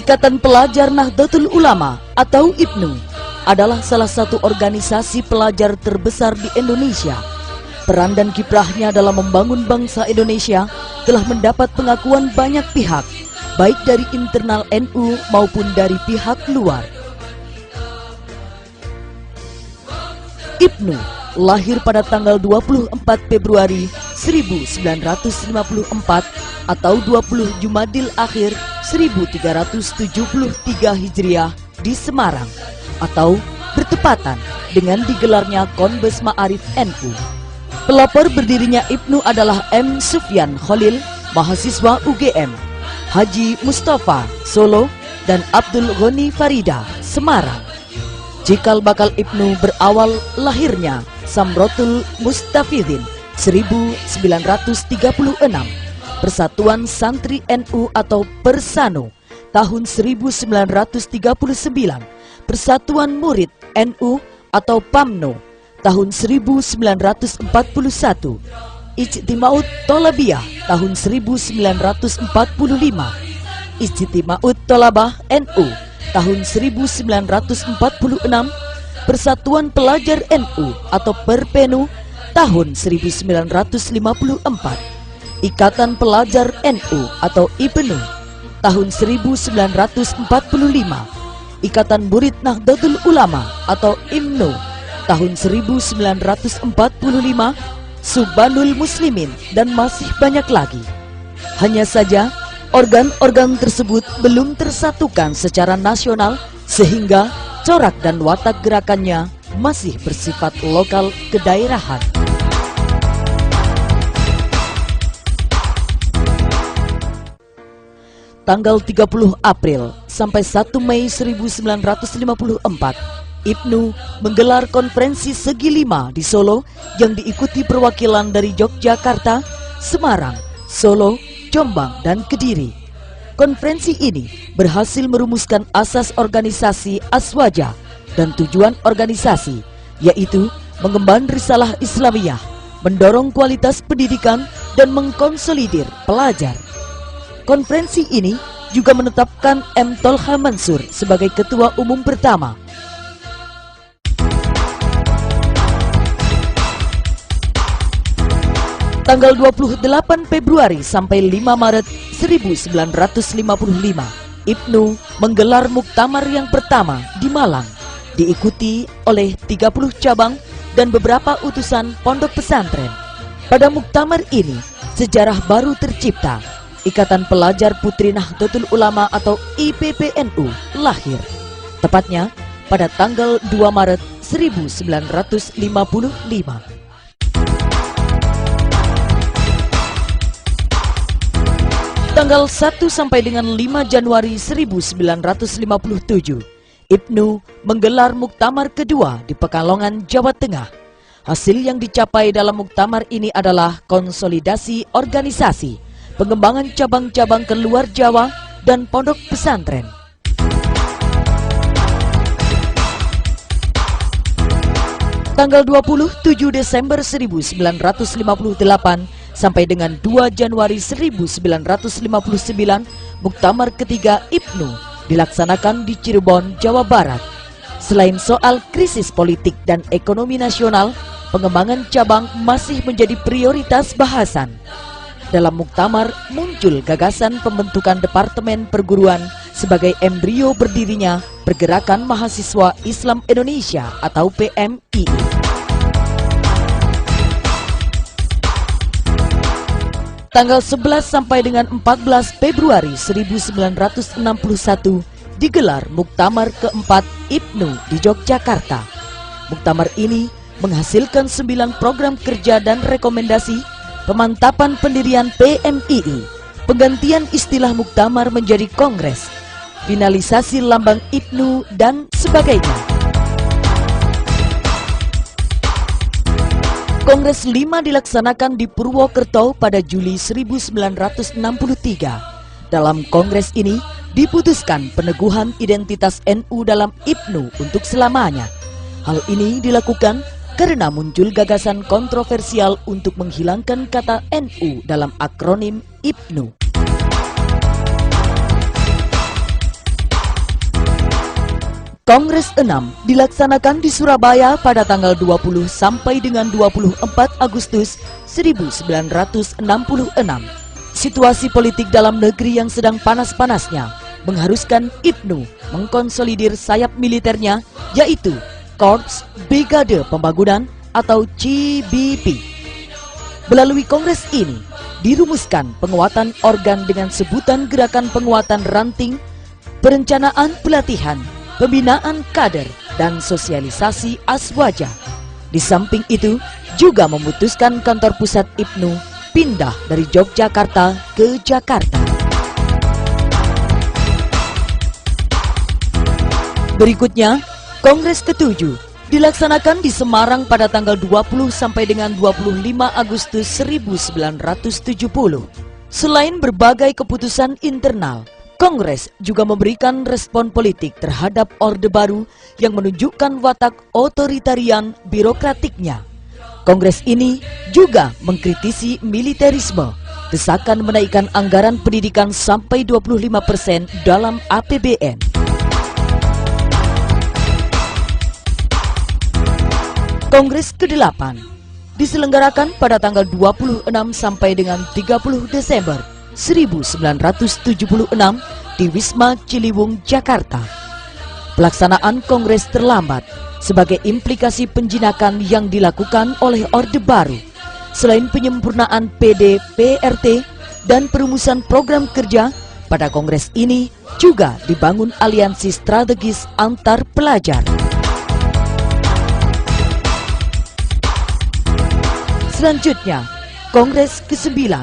Ikatan Pelajar Nahdlatul Ulama atau IPNU adalah salah satu organisasi pelajar terbesar di Indonesia. Peran dan kiprahnya dalam membangun bangsa Indonesia telah mendapat pengakuan banyak pihak, baik dari internal NU maupun dari pihak luar. IPNU lahir pada tanggal 24 Februari 1954 atau 20 Jumadil Akhir 1373 Hijriah di Semarang, atau bertepatan dengan digelarnya Konbes Ma'arif NU. Pelopor berdirinya IPNU adalah M. Sufyan Khalil, mahasiswa UGM, Haji Mustafa, Solo, dan Abdul Ghani Farida, Semarang. Cikal bakal IPNU berawal lahirnya Samrotul Mustafidin 1936, Persatuan Santri NU atau Persano tahun 1939, Persatuan Murid NU atau PAMNO tahun 1941, Ijtima'ut Tolabiyah tahun 1945, Ijtima'ut Tolabah NU tahun 1946, Persatuan Pelajar NU atau Perpenu tahun 1954, Ikatan Pelajar NU atau IPNU tahun 1945, Ikatan Murid Nahdlatul Ulama atau IMNU tahun 1945, Subhanul Muslimin, dan masih banyak lagi. Hanya saja organ-organ tersebut belum tersatukan secara nasional sehingga corak dan watak gerakannya masih bersifat lokal kedaerahan. Tanggal 30 April sampai 1 Mei 1954, IPNU menggelar konferensi Segi Lima di Solo yang diikuti perwakilan dari Yogyakarta, Semarang, Solo, Jombang, dan Kediri. Konferensi ini berhasil merumuskan asas organisasi Aswaja dan tujuan organisasi, yaitu mengemban risalah Islamiyah, mendorong kualitas pendidikan, dan mengkonsolidir pelajar. Konferensi ini juga menetapkan M. Tolha Mansur sebagai Ketua Umum pertama. Tanggal 28 Februari sampai 5 Maret 1955, IPNU menggelar muktamar yang pertama di Malang, diikuti oleh 30 cabang dan beberapa utusan pondok pesantren. Pada muktamar ini, sejarah baru tercipta. Ikatan Pelajar Putri Nahdlatul Ulama atau IPPNU lahir, tepatnya pada tanggal 2 Maret 1955. Tanggal 1 sampai dengan 5 Januari 1957, IPNU menggelar muktamar kedua di Pekalongan, Jawa Tengah. Hasil yang dicapai dalam muktamar ini adalah konsolidasi organisasi, pengembangan cabang-cabang ke luar Jawa, dan pondok pesantren. Tanggal 27 Desember 1958 sampai dengan 2 Januari 1959, muktamar ketiga IPNU dilaksanakan di Cirebon, Jawa Barat. Selain soal krisis politik dan ekonomi nasional, pengembangan cabang masih menjadi prioritas bahasan. Dalam muktamar muncul gagasan pembentukan Departemen Perguruan sebagai embrio berdirinya Pergerakan Mahasiswa Islam Indonesia atau PMII. Tanggal 11 sampai dengan 14 Februari 1961 digelar muktamar keempat IPNU di Yogyakarta. Muktamar ini menghasilkan 9 program kerja dan rekomendasi, pemantapan pendirian PMII, penggantian istilah muktamar menjadi kongres, finalisasi lambang IPNU, dan sebagainya. Kongres 5 dilaksanakan di Purwokerto pada Juli 1963. Dalam kongres ini diputuskan peneguhan identitas NU dalam IPNU untuk selamanya. Hal ini dilakukan karena muncul gagasan kontroversial untuk menghilangkan kata NU dalam akronim IPNU. Kongres 6 dilaksanakan di Surabaya pada tanggal 20 sampai dengan 24 Agustus 1966. Situasi politik dalam negeri yang sedang panas-panasnya mengharuskan Ibnu mengkonsolidir sayap militernya, yaitu Korps Brigade Pembangunan atau CBP. Melalui kongres ini dirumuskan penguatan organ dengan sebutan Gerakan Penguatan Ranting, Perencanaan Pelatihan, Pembinaan Kader, dan Sosialisasi Aswaja. Di samping itu juga memutuskan kantor pusat Ibnu pindah dari Yogyakarta ke Jakarta. Berikutnya, Kongres ke-7 dilaksanakan di Semarang pada tanggal 20 sampai dengan 25 Agustus 1970. Selain berbagai keputusan internal, Kongres juga memberikan respon politik terhadap Orde Baru yang menunjukkan watak otoritarian birokratiknya. Kongres ini juga mengkritisi militerisme, desakan menaikkan anggaran pendidikan sampai 25% dalam APBN. Kongres ke-8 diselenggarakan pada tanggal 26 sampai dengan 30 Desember 1976 di Wisma Ciliwung, Jakarta. Pelaksanaan kongres terlambat sebagai implikasi penjinakan yang dilakukan oleh Orde Baru. Selain penyempurnaan PD/PRT dan perumusan program kerja, pada kongres ini juga dibangun aliansi strategis antar pelajar. Selanjutnya, Kongres ke-9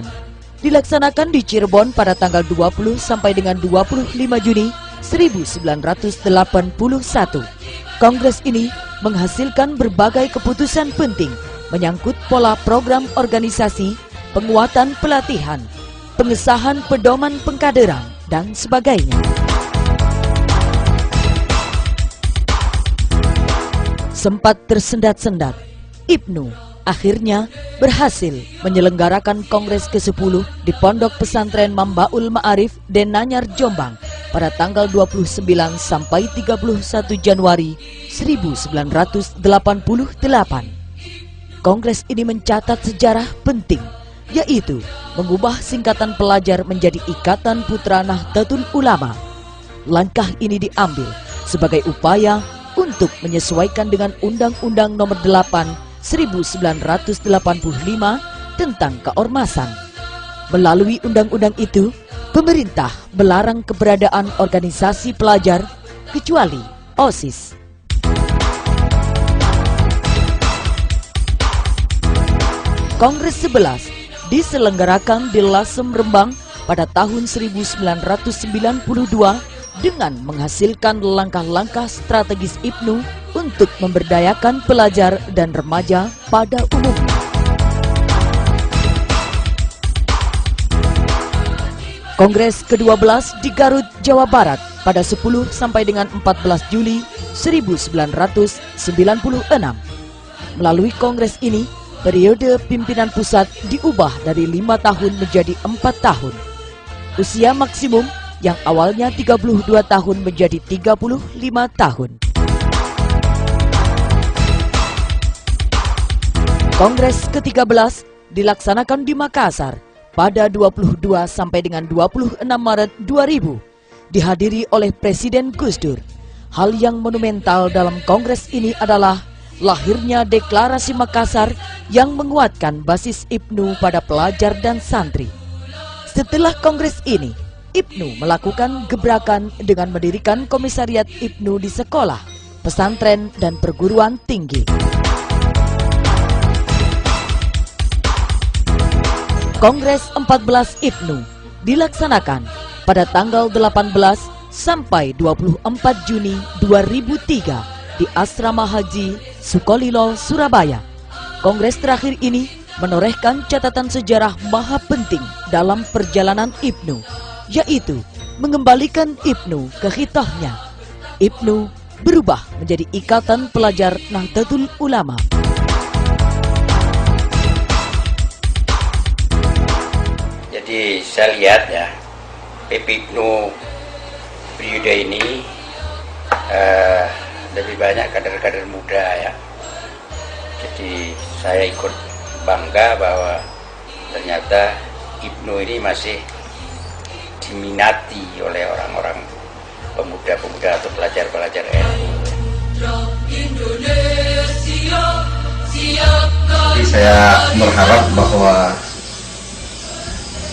dilaksanakan di Cirebon pada tanggal 20 sampai dengan 25 Juni 1981. Kongres ini menghasilkan berbagai keputusan penting menyangkut pola program organisasi, penguatan pelatihan, pengesahan pedoman pengkaderan, dan sebagainya. Sempat tersendat-sendat, Ibnu akhirnya berhasil menyelenggarakan Kongres ke-10 di Pondok Pesantren Mambaul Ma'arif Denanyar, Jombang pada tanggal 29 sampai 31 Januari 1988. Kongres ini mencatat sejarah penting, yaitu mengubah singkatan pelajar menjadi Ikatan Putra Nahdlatul Ulama. Langkah ini diambil sebagai upaya untuk menyesuaikan dengan Undang-Undang Nomor 8 1985 tentang keormasan. Melalui undang-undang itu, pemerintah melarang keberadaan organisasi pelajar kecuali OSIS. Kongres 11 diselenggarakan di Lasem, Rembang pada tahun 1992 dengan menghasilkan langkah-langkah strategis Ibnu untuk memberdayakan pelajar dan remaja pada umumnya. Kongres ke-12 di Garut, Jawa Barat pada 10 sampai dengan 14 Juli 1996. Melalui kongres ini, periode pimpinan pusat diubah dari 5 tahun menjadi 4 tahun. Usia maksimum yang awalnya 32 tahun menjadi 35 tahun. Kongres ke-13 dilaksanakan di Makassar pada 22 sampai dengan 26 Maret 2000, dihadiri oleh Presiden Gus Dur. Hal yang monumental dalam kongres ini adalah lahirnya Deklarasi Makassar yang menguatkan basis Ibnu pada pelajar dan santri. Setelah kongres ini, Ibnu melakukan gebrakan dengan mendirikan komisariat Ibnu di sekolah, pesantren, dan perguruan tinggi. Kongres 14 Ibnu dilaksanakan pada tanggal 18 sampai 24 Juni 2003 di Asrama Haji Sukolilo, Surabaya. Kongres terakhir ini menorehkan catatan sejarah maha penting dalam perjalanan Ibnu, yaitu mengembalikan Ibnu ke khitahnya. Ibnu berubah menjadi Ikatan Pelajar Nahdlatul Ulama. Jadi saya lihat ya, PP Ibnu periode ini lebih banyak kader-kader muda ya. Jadi saya ikut bangga bahwa ternyata IPNU ini masih diminati oleh orang-orang pemuda-pemuda atau pelajar-pelajar NU. Jadi saya berharap bahwa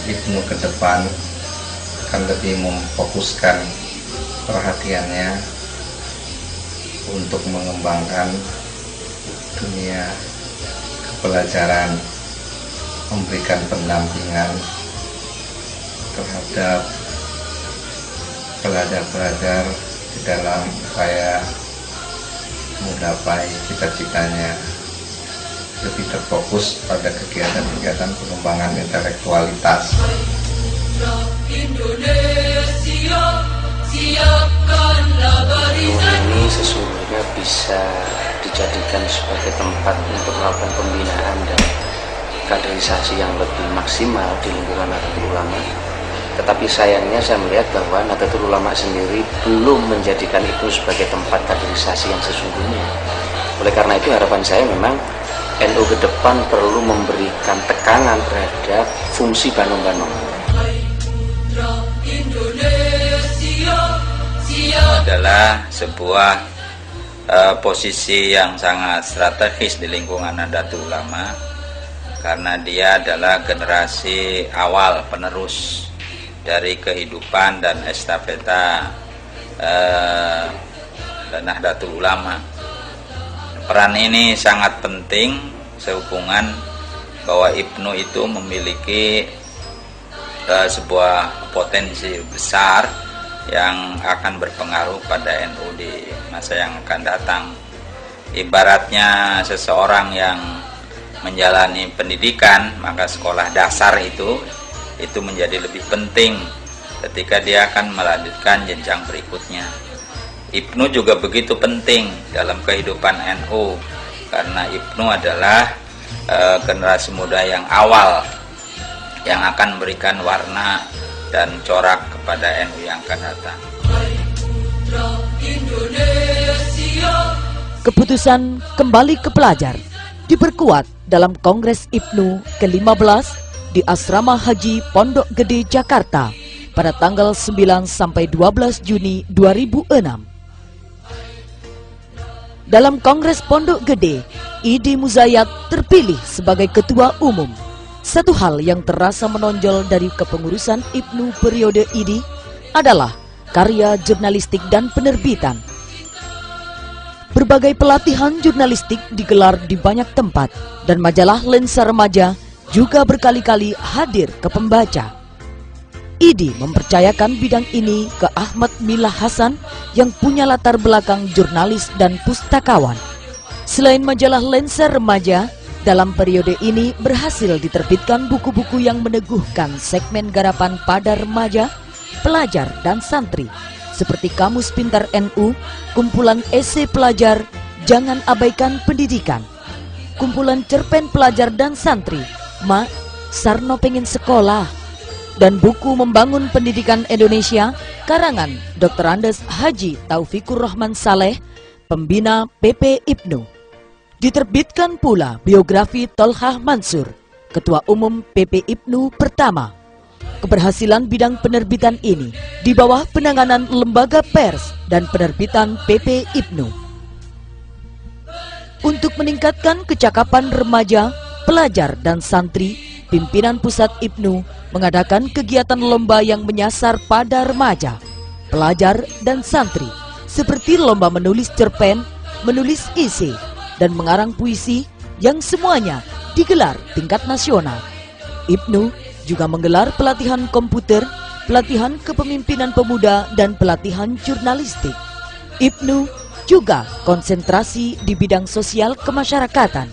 IPNU ke depan akan lebih memfokuskan perhatiannya untuk mengembangkan dunia kepelajaran, memberikan pendampingan terhadap pelajar-pelajar di dalam upaya menggapai cita-citanya, lebih terfokus pada kegiatan-kegiatan pengembangan intelektualitas. Ini sesungguhnya bisa dijadikan sebagai tempat untuk melakukan pembinaan dan kaderisasi yang lebih maksimal di lingkungan Nahdlatul Ulama. Tetapi sayangnya saya melihat bahwa Nahdlatul Ulama sendiri belum menjadikan itu sebagai tempat kaderisasi yang sesungguhnya. Oleh karena itu harapan saya memang NU ke depan perlu memberikan tekanan terhadap fungsi Banung-Banung. Adalah sebuah posisi yang sangat strategis di lingkungan Nahdlatul Ulama, karena dia adalah generasi awal penerus dari kehidupan dan estafeta Nahdlatul Ulama. Peran ini sangat penting sehubungan bahwa IPNU itu memiliki sebuah potensi besar yang akan berpengaruh pada NU di masa yang akan datang. Ibaratnya seseorang yang menjalani pendidikan, maka sekolah dasar itu menjadi lebih penting ketika dia akan melanjutkan jenjang berikutnya. IPNU juga begitu penting dalam kehidupan NU, karena IPNU adalah generasi muda yang awal yang akan memberikan warna dan corak kepada NU yang akan datang. Keputusan kembali ke pelajar diperkuat dalam Kongres IPNU ke-15 di Asrama Haji Pondok Gede, Jakarta pada tanggal 9 sampai 12 Juni 2006. Dalam Kongres Pondok Gede, Idi Muzayat terpilih sebagai Ketua Umum. Satu hal yang terasa menonjol dari kepengurusan IPNU periode ini adalah karya jurnalistik dan penerbitan. Berbagai pelatihan jurnalistik digelar di banyak tempat, dan majalah Lensa Remaja juga berkali-kali hadir ke pembaca. Idi mempercayakan bidang ini ke Ahmad Milah Hasan yang punya latar belakang jurnalis dan pustakawan. Selain majalah Lensa Remaja, dalam periode ini berhasil diterbitkan buku-buku yang meneguhkan segmen garapan pada remaja, pelajar, dan santri, seperti Kamus Pintar NU, kumpulan esai pelajar, Jangan Abaikan Pendidikan, kumpulan cerpen pelajar dan santri, Mak, Sarno Pengen Sekolah, dan buku Membangun Pendidikan Indonesia, karangan Dr. Andes Haji Taufikur Rahman Saleh, pembina PP IPNU. Diterbitkan pula biografi Tolhah Mansur, Ketua Umum PP IPNU pertama. Keberhasilan bidang penerbitan ini di bawah penanganan Lembaga Pers dan Penerbitan PP IPNU. Untuk meningkatkan kecakapan remaja, pelajar, dan santri, pimpinan pusat IPNU mengadakan kegiatan lomba yang menyasar pada remaja, pelajar, dan santri, seperti lomba menulis cerpen, menulis esai, dan mengarang puisi yang semuanya digelar tingkat nasional. IPNU juga menggelar pelatihan komputer, pelatihan kepemimpinan pemuda, dan pelatihan jurnalistik. IPNU juga konsentrasi di bidang sosial kemasyarakatan.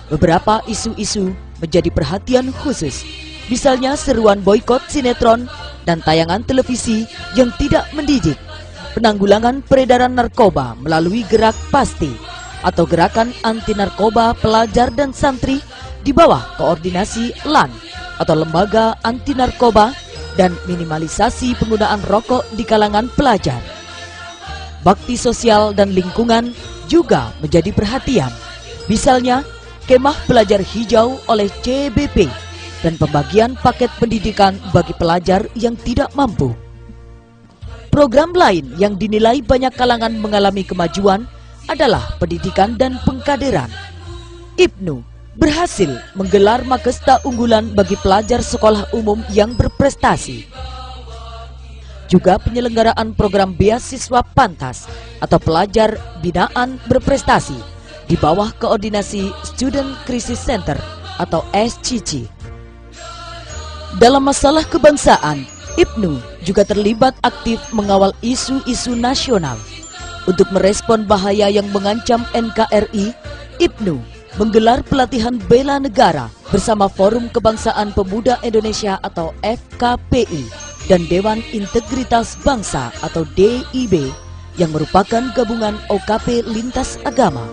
Beberapa isu-isu menjadi perhatian khusus, misalnya seruan boikot sinetron dan tayangan televisi yang tidak mendidik, penanggulangan peredaran narkoba melalui Gerak Pasti, atau Gerakan Anti Narkoba Pelajar dan Santri di bawah koordinasi LAN atau Lembaga Anti Narkoba, dan minimalisasi penggunaan rokok di kalangan pelajar. bakti sosial dan lingkungan juga menjadi perhatian. Misalnya, kemah pelajar hijau oleh CBP dan pembagian paket pendidikan bagi pelajar yang tidak mampu. Program lain yang dinilai banyak kalangan mengalami kemajuan adalah pendidikan dan pengkaderan. IPNU berhasil menggelar Makesta unggulan bagi pelajar sekolah umum yang berprestasi. Juga penyelenggaraan program beasiswa pantas atau pelajar binaan berprestasi di bawah koordinasi Student Crisis Center atau SCC. Dalam masalah kebangsaan, IPNU juga terlibat aktif mengawal isu-isu nasional. Untuk merespon bahaya yang mengancam NKRI, IPNU menggelar pelatihan bela negara bersama Forum Kebangsaan Pemuda Indonesia atau FKPI dan Dewan Integritas Bangsa atau DIB yang merupakan gabungan OKP lintas agama.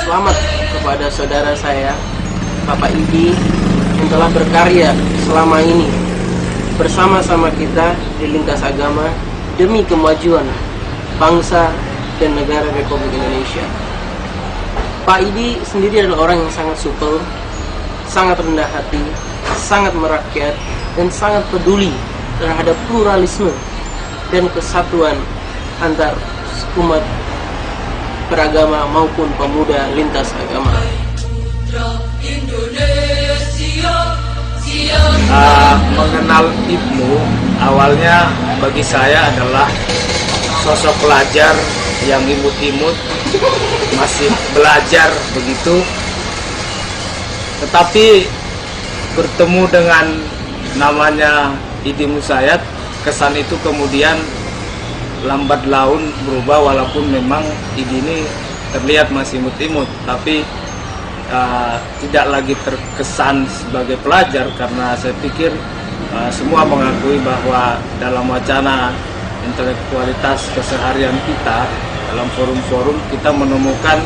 Selamat kepada saudara saya, Bapak Idi, yang telah berkarya selama ini bersama-sama kita di lintas agama demi kemajuan bangsa dan negara Republik Indonesia. Pak Idi sendiri adalah orang yang sangat supel, sangat rendah hati, sangat merakyat, dan sangat peduli terhadap pluralisme dan kesatuan antar umat beragama maupun pemuda lintas agama. Mengenal IPNU awalnya bagi saya adalah sosok pelajar yang imut-imut, masih belajar begitu, tetapi bertemu dengan namanya Idi Musayyad, kesan itu kemudian lambat laun berubah, walaupun memang Idi ini terlihat masih imut-imut, tapi tidak lagi terkesan sebagai pelajar, karena saya pikir semua mengakui bahwa dalam wacana intelektualitas keseharian kita, dalam forum-forum kita menemukan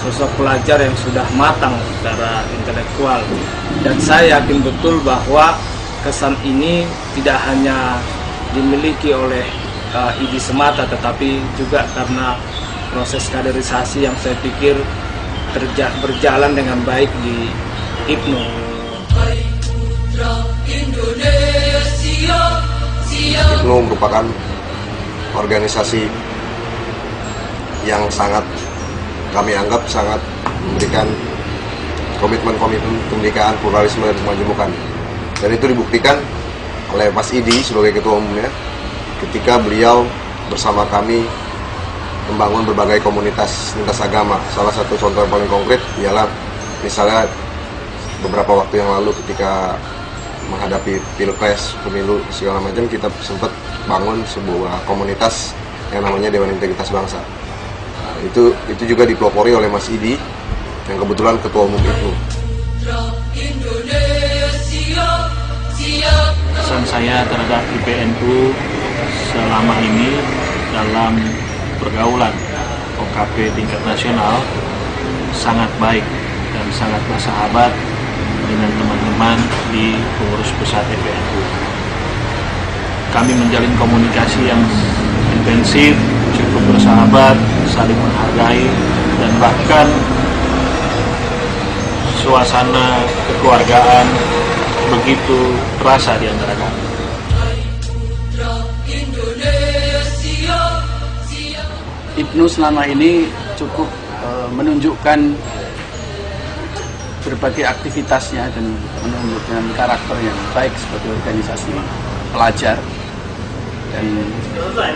sosok pelajar yang sudah matang secara intelektual, dan saya yakin betul bahwa kesan ini tidak hanya dimiliki oleh Idi semata, tetapi juga karena proses kaderisasi yang saya pikir berjalan dengan baik di IPNU. IPNU merupakan organisasi yang sangat kami anggap sangat memberikan komitmen-komitmen kemerdekaan, pluralisme, dan kemajemukan. Dan itu dibuktikan oleh Mas Idi sebagai ketua umumnya ketika beliau bersama kami membangun berbagai komunitas lintas agama. Salah satu contoh yang paling konkret ialah misalnya beberapa waktu yang lalu ketika menghadapi pilpres, pemilu segala macam, kita sempat bangun sebuah komunitas yang namanya Dewan Integritas Bangsa. Nah, itu juga dipelopori oleh Mas Idi yang kebetulan ketua umum itu. Pesan saya terhadap IPNU selama ini dalam pergaulan OKP tingkat nasional sangat baik dan sangat bersahabat dengan teman-teman di pengurus pusat IPNU. Kami menjalin komunikasi yang intensif, cukup bersahabat, saling menghargai, dan bahkan suasana kekeluargaan begitu terasa di antara kami. IPNU selama ini cukup menunjukkan berbagai aktivitasnya dan menunjukkan karakter yang baik sebagai organisasi pelajar. Dan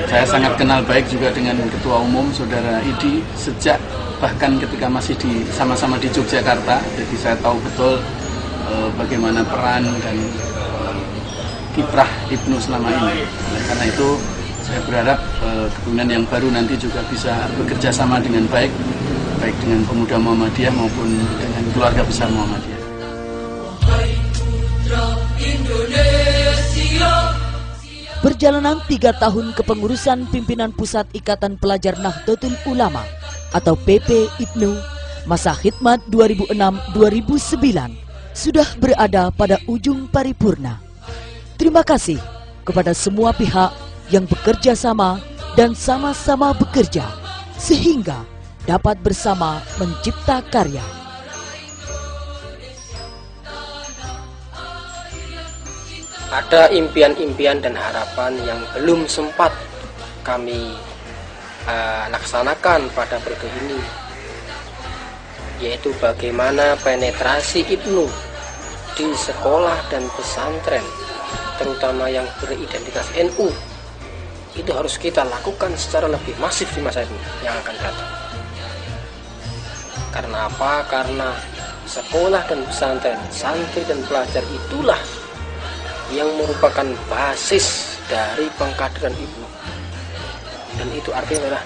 saya sangat kenal baik juga dengan Ketua Umum Saudara Idi sejak bahkan ketika masih sama-sama di Yogyakarta. Jadi saya tahu betul bagaimana peran dan kiprah IPNU selama ini. Karena itu saya berharap kepemimpinan yang baru nanti juga bisa bekerja sama dengan baik dengan pemuda Muhammadiyah maupun dengan keluarga besar Muhammadiyah. Perjalanan 3 tahun kepengurusan pimpinan Pusat Ikatan Pelajar Nahdlatul Ulama atau PP IPNU masa khidmat 2006-2009 sudah berada pada ujung paripurna. Terima kasih kepada semua pihak yang bekerja sama dan sama-sama bekerja sehingga dapat bersama mencipta karya. Ada impian-impian dan harapan yang belum sempat kami laksanakan pada periode ini, yaitu bagaimana penetrasi Ibnu di sekolah dan pesantren, terutama yang beridentitas NU, itu harus kita lakukan secara lebih masif di masa ini yang akan datang. Karena apa? Karena sekolah dan pesantren, santri dan pelajar itulah yang merupakan basis dari pengkaderan Ibnu. Dan itu artinya adalah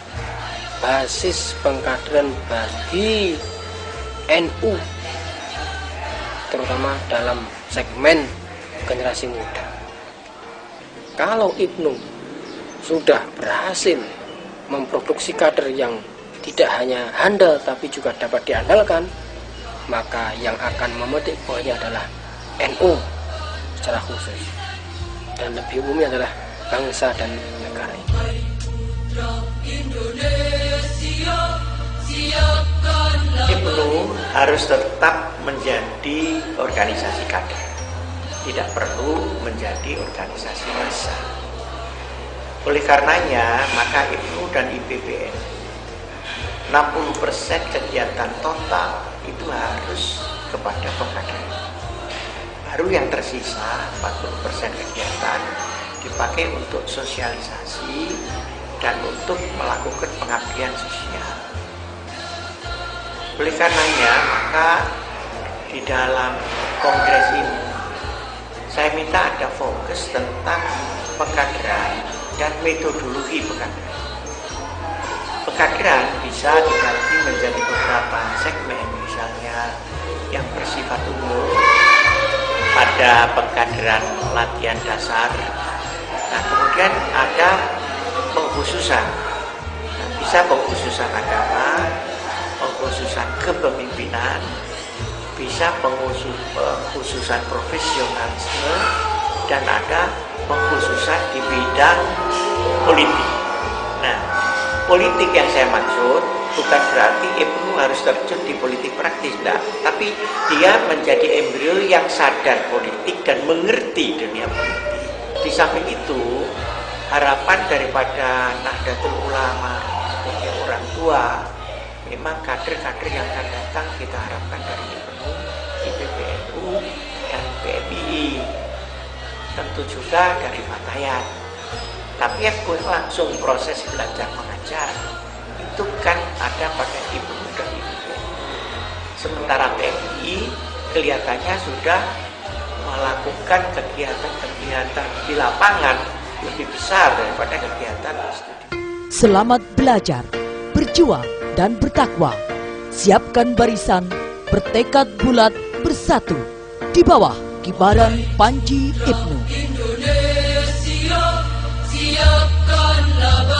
basis pengkaderan bagi NU, terutama dalam segmen generasi muda. Kalau Ibnu sudah berhasil memproduksi kader yang tidak hanya handal tapi juga dapat diandalkan, maka yang akan memetik buahnya adalah NU secara khusus, dan lebih umumnya adalah bangsa dan negara ini. Ibnu harus tetap menjadi organisasi kader, tidak perlu menjadi organisasi massa. Oleh karenanya, maka Ibnu dan IPBN 60% kegiatan total itu harus kepada pengkaderan. Baru yang tersisa 40% kegiatan dipakai untuk sosialisasi dan untuk melakukan pengabdian sosial. Oleh karenanya, maka di dalam kongres ini saya minta ada fokus tentang pengkaderan dan metodologi pengkaderan. Pengkaderan bisa dibagi menjadi beberapa segmen, misalnya yang bersifat umum, ada pengkaderan latihan dasar. Nah, kemudian ada pengkhususan, bisa pengkhususan agama, pengkhususan kepemimpinan, bisa pengkhususan profesionalisme, dan ada pengkhususan di bidang politik. Nah, politik yang saya maksud bukan berarti Ibnu harus terjun di politik praktis, enggak. Tapi dia menjadi embrio yang sadar politik dan mengerti dunia politik. Di samping itu, harapan daripada Nahdlatul Ulama sebagai orang tua, memang kader-kader yang akan datang kita harapkan dari Ibnu, IPBNU, dan PMII. Tentu juga dari Fatayat. Tapi yang langsung proses belajar mengajar itu kan ada pada Ibnu dan IPBNU. Sementara PMII kelihatannya sudah melakukan kegiatan-kegiatan di lapangan lebih besar daripada kegiatan studi. Selamat belajar, berjuang, dan bertakwa. Siapkan barisan, bertekad bulat, bersatu di bawah kibaran Panji Ibnu. Indonesia, siapkanlah